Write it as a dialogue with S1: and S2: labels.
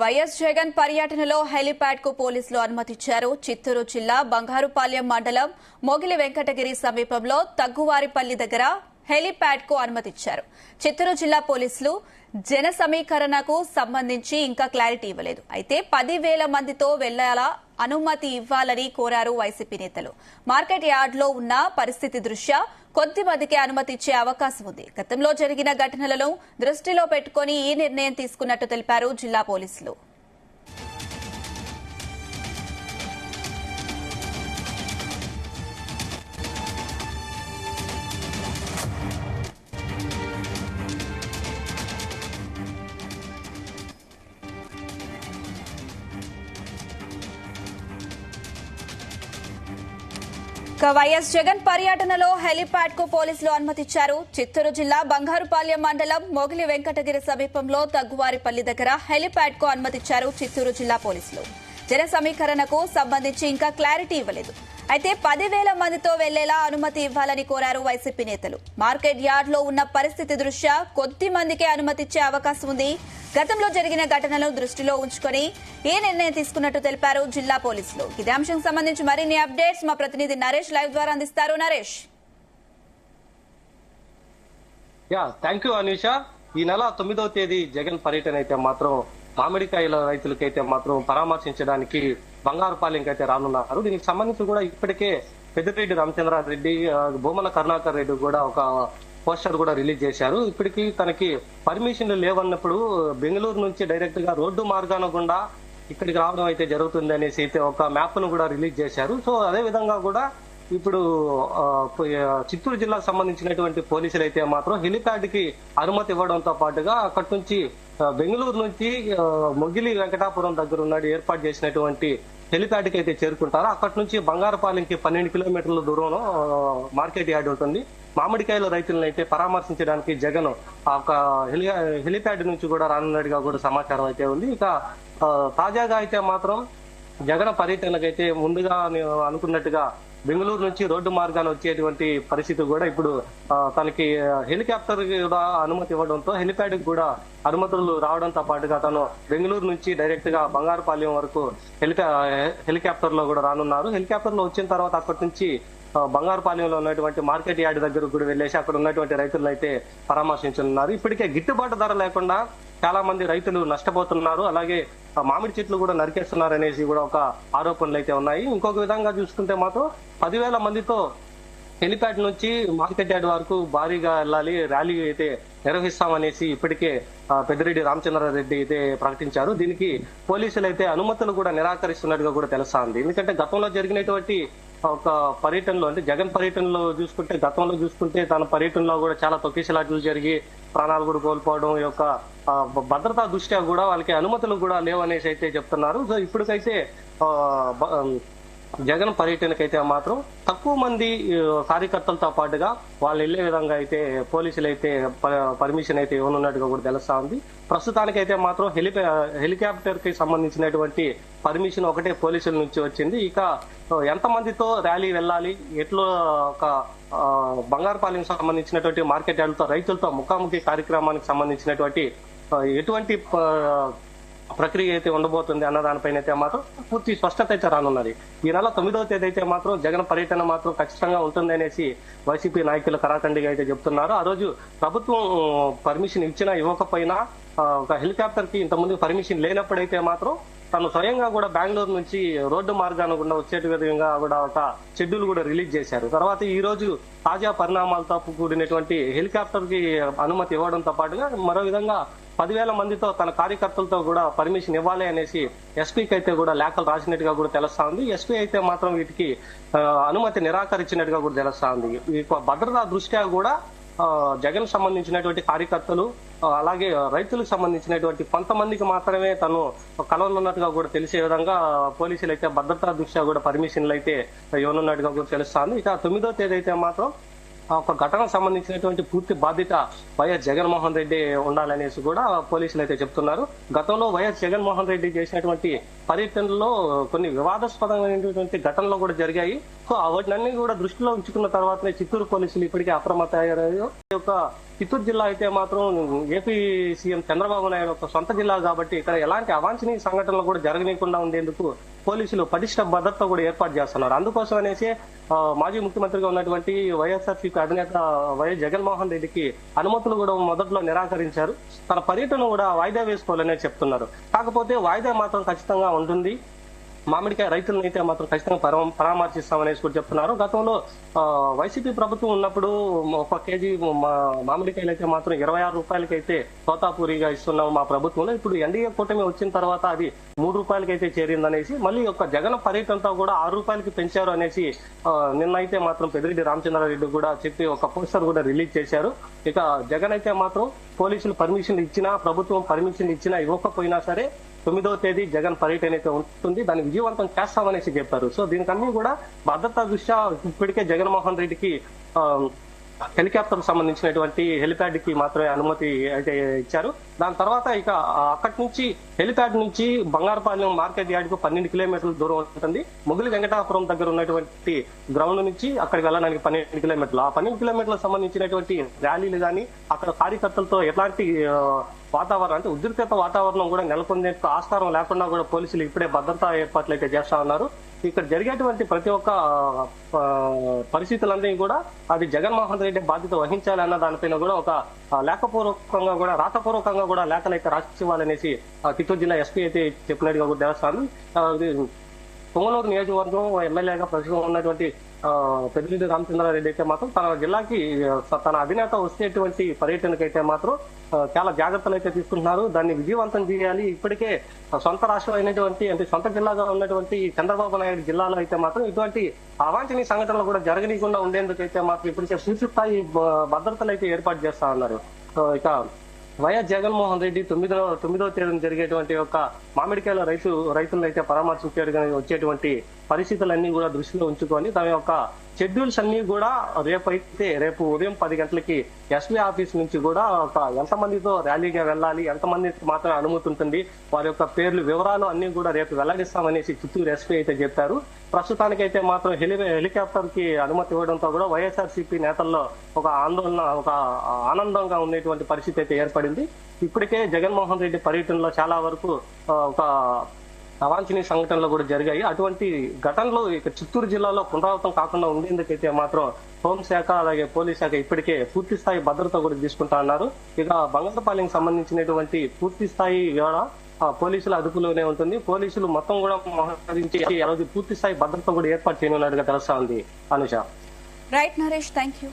S1: YS Jagan పర్యటనలో helipad కు పోలీసులు అనుమతిచ్చారు. చిత్తూరు జిల్లా బంగారుపాలెం మండలం మొగిలి వెంకటగిరి సమీపంలో తగ్గువారిపల్లి దగ్గర హెలిప్యాడ్ కు అనుమతిచ్చారు. చిత్తూరు జిల్లా పోలీసులు జన సమీకరణకు సంబంధించి ఇంకా క్లారిటీ ఇవ్వలేదు. అయితే 10,000 మందితో వెళ్లేలా అనుమతి ఇవ్వాలని కోరారు వైసీపీ నేతలు. మార్కెట్ యార్డ్లో ఉన్న పరిస్థితి దృష్ట్యా కొద్ది మందికి అనుమతి ఇచ్చే అవకాశం ఉంది. గతంలో జరిగిన ఘటనలను దృష్టిలో పెట్టుకుని ఈ నిర్ణయం తీసుకున్నట్టు తెలిపారు జిల్లా పోలీసులు. వైఎస్ జగన్ పర్యటనలో హెలిప్యాడ్ కు పోలీసులు అనుమతిచ్చారు. చిత్తూరు జిల్లా బంగారుపాలెం మండలం మొగిలి వెంకటగిరి సమీపంలో తగ్గువారిపల్లి దగ్గర హెలిప్యాడ్ కు అనుమతిచ్చారు చిత్తూరు జిల్లా పోలీసులు. జన సమీకరణకు సంబంధించి ఇంకా క్లారిటీ ఇవ్వలేదు. అయితే 10,000 మందితో వెళ్లేలా అనుమతి ఇవ్వాలని కోరారు వైసీపీ నేతలు. మార్కెట్ యార్డ్లో ఉన్న పరిస్థితి దృష్ట్యా కొద్ది మందికే అనుమతిచ్చే అవకాశం ఉంది. గతంలో జరిగిన ఘటనలను దృష్టిలో ఉంచుకుని ఈ నిర్ణయం తీసుకున్నట్టు తెలిపారు జిల్లా పోలీసులు. ఇదే అంశానికి సంబంధించి మరిన్ని అప్డేట్స్ మా ప్రతినిధి నరేష్ లైవ్ ద్వారా అందిస్తారు. నరేష్.
S2: Thank you Anisha. ఈ నెల 9వ తేదీ జగన్ పర్యటన అయితే మాత్రం మామిడికాయల రైతులకైతే మాత్రం పరామర్శించడానికి బంగారుపాలెంకి అయితే రానున్నారు. దీనికి సంబంధించి కూడా ఇప్పటికే పెద్దిరెడ్డి రామచంద్రారెడ్డి, భూమన కరుణాకర్ రెడ్డి కూడా ఒక పోస్టర్ కూడా రిలీజ్ చేశారు. ఇప్పటికీ తనకి పర్మిషన్లు లేవన్నప్పుడు బెంగళూరు నుంచి డైరెక్ట్ గా రోడ్డు మార్గాన గుండా ఇక్కడికి రావడం అయితే జరుగుతుంది అనేసి అయితే ఒక మ్యాప్ ను కూడా రిలీజ్ చేశారు. సో అదే విధంగా కూడా ఇప్పుడు చిత్తూరు జిల్లాకు సంబంధించినటువంటి పోలీసులు అయితే మాత్రం హెలిప్యాడ్ కి అనుమతి ఇవ్వడంతో పాటుగా అక్కడి నుంచి బెంగళూరు నుంచి మొగిలి వెంకటాపురం దగ్గర ఉన్నాడు ఏర్పాటు చేసినటువంటి హెలిప్యాడ్ కి అయితే చేరుకుంటారు. అక్కడి నుంచి బంగారుపాలెంకి 12 కిలోమీటర్ల దూరంలో మార్కెట్ యార్డ్ ఉంటుంది. మామిడికాయల రైతులను అయితే పరామర్శించడానికి జగన్ ఒక హెలిప్యాడ్ నుంచి కూడా రానున్నట్టుగా కూడా సమాచారం అయితే ఉంది. ఇక తాజాగా అయితే మాత్రం జగన్ పర్యటనకైతే ముందుగా అనుకున్నట్టుగా బెంగళూరు నుంచి రోడ్డు మార్గాన్ని వచ్చేటువంటి పరిస్థితి కూడా ఇప్పుడు తనకి హెలికాప్టర్ కూడా అనుమతి ఇవ్వడంతో హెలిప్యాడ్ కి కూడా అనుమతులు రావడంతో పాటుగా తను బెంగళూరు నుంచి డైరెక్ట్ గా బంగారుపాలెం వరకు హెలికాప్టర్ లో కూడా రానున్నారు. హెలికాప్టర్ లో వచ్చిన తర్వాత అక్కడి నుంచి బంగారుపాలెంలో ఉన్నటువంటి మార్కెట్ యార్డ్ దగ్గరకు కూడా వెళ్లేసి అక్కడ ఉన్నటువంటి రైతులను అయితే పరామర్శించనున్నారు. ఇప్పటికే గిట్టుబాటు ధర లేకుండా చాలా మంది రైతులు నష్టపోతున్నారు. అలాగే మామిడి చెట్లు కూడా నరికేస్తున్నారు అనేసి కూడా ఒక ఆరోపణలు అయితే ఉన్నాయి. ఇంకొక విధంగా చూసుకుంటే మాత్రం 10,000 మందితో హెలిప్యాడ్ నుంచి మార్కెట్ యార్డ్ వరకు భారీగా వెళ్ళాలి, ర్యాలీ అయితే నిర్వహిస్తామనేసి ఇప్పటికే పెద్దిరెడ్డి రామచంద్రారెడ్డి అయితే ప్రకటించారు. దీనికి పోలీసులు అయితే అనుమతులు కూడా నిరాకరిస్తున్నట్టుగా కూడా తెలుస్తోంది. ఎందుకంటే గతంలో జరిగినటువంటి ఒక పర్యటనలో అంటే జగన్ పర్యటనలో గతంలో చూసుకుంటే తన పర్యటనలో కూడా చాలా తొక్కిసలాటలు జరిగి ప్రాణాలు కూడా కోల్పోవడం యొక్క భద్రతా దృష్ట్యా కూడా వాళ్ళకి అనుమతులు కూడా లేవనేసి అయితే చెప్తున్నారు. సో ఇప్పటికైతే జగన్ పర్యటనకైతే మాత్రం తక్కువ మంది కార్యకర్తలతో పాటుగా వాళ్ళు వెళ్లే విధంగా అయితే పోలీసులు అయితే పర్మిషన్ అయితే ఇవ్వనున్నట్టుగా కూడా తెలుస్తా ఉంది. ప్రస్తుతానికైతే మాత్రం హెలికాప్టర్ కి సంబంధించినటువంటి పర్మిషన్ ఒకటే పోలీసుల నుంచి వచ్చింది. ఇక ఎంతమందితో ర్యాలీ వెళ్ళాలి, ఎట్లా ఒక బంగారుపాలెం సంబంధించినటువంటి మార్కెట్ యార్డ్లతో రైతులతో ముఖాముఖి కార్యక్రమానికి సంబంధించినటువంటి ఎటువంటి ప్రక్రియ అయితే ఉండబోతుంది అన్న దానిపైన అయితే మాత్రం పూర్తి స్పష్టత అయితే రానున్నది. ఈ నెల 9వ తేదీ అయితే మాత్రం జగన్ పర్యటన మాత్రం ఖచ్చితంగా ఉంటుంది అనేసి వైసీపీ నాయకులు కరాఖండిగా అయితే చెప్తున్నారు. ఆ రోజు ప్రభుత్వం పర్మిషన్ ఇచ్చినా ఇవ్వకపోయినా ఒక హెలికాప్టర్ కి ఇంతకుముందు పర్మిషన్ లేనప్పుడైతే మాత్రం తను స్వయంగా కూడా బెంగళూరు నుంచి రోడ్డు మార్గాన్ని కూడా వచ్చేటి విధంగా కూడా ఒక షెడ్యూల్ కూడా రిలీజ్ చేశారు. తర్వాత ఈ రోజు తాజా పరిణామాలతో కూడినటువంటి హెలికాప్టర్ కి అనుమతి ఇవ్వడంతో పాటుగా మరో విధంగా 10,000 మందితో తన కార్యకర్తలతో కూడా పర్మిషన్ ఇవ్వాలి అనేసి ఎస్పీకి అయితే కూడా లేఖలు రాసినట్టుగా కూడా తెలుస్తా ఉంది. ఎస్పీ అయితే మాత్రం వీటికి అనుమతి నిరాకరించినట్టుగా కూడా తెలుస్తా ఉంది. ఈ భద్రతా దృష్ట్యా కూడా జగన్ సంబంధించినటువంటి కార్యకర్తలు అలాగే రైతులకు సంబంధించినటువంటి కొంతమందికి మాత్రమే తను కలవనున్నట్టుగా కూడా తెలిసే విధంగా పోలీసులు అయితే భద్రతా దృష్ట్యా కూడా పర్మిషన్లు అయితే ఇవ్వనున్నట్టుగా కూడా తెలుస్తుంది. ఇక 9వ తేదీ అయితే మాత్రం ఒక ఘటనకు సంబంధించినటువంటి పూర్తి బాధ్యత వైఎస్ జగన్మోహన్ రెడ్డి ఉండాలనేసి కూడా పోలీసులు అయితే చెప్తున్నారు. గతంలో వైఎస్ జగన్మోహన్ రెడ్డి చేసినటువంటి పర్యటనలో కొన్ని వివాదాస్పదమైనటువంటి ఘటనలు కూడా జరిగాయి. సో వాటినన్నీ కూడా దృష్టిలో ఉంచుకున్న తర్వాతనే చిత్తూరు పోలీసులు ఇప్పటికే అప్రమత్తమయ్యారు. ఈ యొక్క చిత్తూరు జిల్లా అయితే మాత్రం ఏపీ సీఎం చంద్రబాబు నాయుడు ఒక సొంత జిల్లా కాబట్టి ఇక్కడ ఎలాంటి అవాంఛనీయ సంఘటనలు కూడా జరగనీయకుండా ఉండేందుకు పోలీసులు పటిష్ట భద్రత కూడా ఏర్పాటు చేస్తున్నారు. అందుకోసం అనేసి మాజీ ముఖ్యమంత్రిగా ఉన్నటువంటి వైఎస్ఆర్సీపీ అధినేత వైఎస్ జగన్మోహన్ రెడ్డికి అనుమతులు కూడా మొదట్లో నిరాకరించారు. తన పర్యటన కూడా వాయిదా వేసుకోవాలనే చెప్తున్నారు. కాకపోతే వాయిదా మాత్రం ఖచ్చితంగా ఉంటుంది. మామిడికాయ రైతులను అయితే మాత్రం ఖచ్చితంగా పరామర్శిస్తామనేసి కూడా చెప్తున్నారు. గతంలో వైసీపీ ప్రభుత్వం ఉన్నప్పుడు ఒక కేజీ మామిడికాయలు అయితే మాత్రం 26 రూపాయలకైతే తోతాపూరిగా ఇస్తున్నాం మా ప్రభుత్వంలో. ఇప్పుడు ఎన్డీఏ కూటమి వచ్చిన తర్వాత అది 3 రూపాయలకైతే చేరిందనేసి మళ్ళీ ఒక జగన్ పర్యటనతో కూడా 6 రూపాయలకి పెంచారు అనేసి నిన్నైతే మాత్రం పెద్దిరెడ్డి రామచంద్రారెడ్డి కూడా చెప్పి ఒక పోస్టర్ కూడా రిలీజ్ చేశారు. ఇక జగన్ అయితే మాత్రం పోలీసులు పర్మిషన్ ఇచ్చినా, ప్రభుత్వం పర్మిషన్ ఇచ్చినా ఇవ్వకపోయినా సరే 9వ తేదీ జగన్ పర్యటన అయితే ఉంటుంది, దాన్ని విజయవంతం చేస్తామనేసి చెప్పారు. సో దీనికన్నీ కూడా భద్రతా దృష్ట్యా ఇప్పటికే జగన్మోహన్ రెడ్డికి హెలికాప్టర్ సంబంధించినటువంటి హెలిప్యాడ్ కి మాత్రమే అనుమతి అయితే ఇచ్చారు. దాని తర్వాత ఇక అక్కడి నుంచి హెలిప్యాడ్ నుంచి బంగారుపాలెం మార్కెట్ యార్డ్ కు 12 కిలోమీటర్ల దూరం ఉంటుంది. మొగిలి వెంకటాపురం దగ్గర ఉన్నటువంటి గ్రౌండ్ నుంచి అక్కడికి వెళ్ళడానికి 12 కిలోమీటర్లు. ఆ 12 కిలోమీటర్లకు సంబంధించినటువంటి ర్యాలీలు కానీ అక్కడ కార్యకర్తలతో ఎలాంటి వాతావరణం అంటే ఉద్రిక్తత వాతావరణం కూడా నెలకొందే ఆస్కారం లేకుండా కూడా పోలీసులు ఇప్పుడే భద్రతా ఏర్పాట్లు అయితే చేస్తా ఉన్నారు. ఇక్కడ జరిగేటువంటి ప్రతి ఒక్క పరిస్థితులన్నీ కూడా అది జగన్మోహన్ రెడ్డి బాధ్యత వహించాలి అన్న దానిపైన కూడా ఒక లేఖపూర్వకంగా కూడా రాతపూర్వకంగా కూడా లేఖలు అయితే రాసి ఇవ్వాలనేసి చిత్తూరు జిల్లా ఎస్పీ అయితే చెప్పినట్టుగా కూడా తెలుస్తాను. పొంగనూరు నియోజకవర్గం ఎమ్మెల్యేగా ప్రస్తుతం ఉన్నటువంటి పెద్దిరెడ్డి రామచంద్రారెడ్డి అయితే మాత్రం తన జిల్లాకి తన అధినేత వచ్చేటువంటి పర్యటనకైతే మాత్రం చాలా జాగ్రత్తలు అయితే తీసుకుంటున్నారు. దాన్ని విజయవంతం చేయాలి. ఇప్పటికే సొంత రాష్ట్రం అయినటువంటి అంటే సొంత జిల్లాగా ఉన్నటువంటి చంద్రబాబు నాయుడు జిల్లాలో అయితే మాత్రం ఇటువంటి అవాంఛనీయ సంఘటనలు కూడా జరగనీయకుండా ఉండేందుకైతే మాత్రం ఇప్పటికే పూర్తి స్థాయి భద్రతలు అయితే ఏర్పాటు చేస్తా ఉన్నారు. ఇక వైఎస్ జగన్మోహన్ రెడ్డి 9వ తేదీన జరిగేటువంటి ఒక మామిడికాయల రైతులను అయితే పరామర్శించేది వచ్చేటువంటి పరిస్థితులన్నీ కూడా దృష్టిలో ఉంచుకొని తమ యొక్క షెడ్యూల్స్ అన్ని కూడా రేపు ఉదయం 10 గంటలకి ఎస్పీ ఆఫీస్ నుంచి కూడా ఎంతమందితో ర్యాలీగా వెళ్ళాలి, ఎంతమందికి మాత్రం అనుమతి ఉంటుంది, వారి యొక్క పేర్లు వివరాలు అన్ని కూడా రేపు వెల్లడిస్తామనేసి చిత్తూరు ఎస్పీ అయితే చెప్పారు. ప్రస్తుతానికైతే మాత్రం హెలికాప్టర్ కి అనుమతి ఇవ్వడంతో కూడా వైఎస్ఆర్సీపీ నేతల్లో ఒక ఆందోళన, ఒక ఆనందంగా ఉండేటువంటి పరిస్థితి అయితే ఏర్పడింది. ఇప్పటికే జగన్మోహన్ రెడ్డి పర్యటనలో చాలా వరకు ఒక అవాంఛనీయ సంఘటనలు కూడా జరిగాయి. అటువంటి ఘటనలు ఇక చిత్తూరు జిల్లాలో పునరావృతం కాకుండా ఉండేందుకైతే మాత్రం హోంశాఖ అలాగే పోలీస్ శాఖ ఇప్పటికే పూర్తి స్థాయి భద్రత కూడా తీసుకుంటా ఉన్నారు. ఇక బంగారుపాలెం సంబంధించినటువంటి పూర్తి స్థాయి పోలీసుల అదుపులోనే ఉంటుంది. పోలీసులు మొత్తం కూడా మోహరించి పూర్తి స్థాయి భద్రత కూడా ఏర్పాటు చేయనున్నట్టుగా తెలుస్తా ఉంది. Anusha.
S1: Right Naresh, thank you.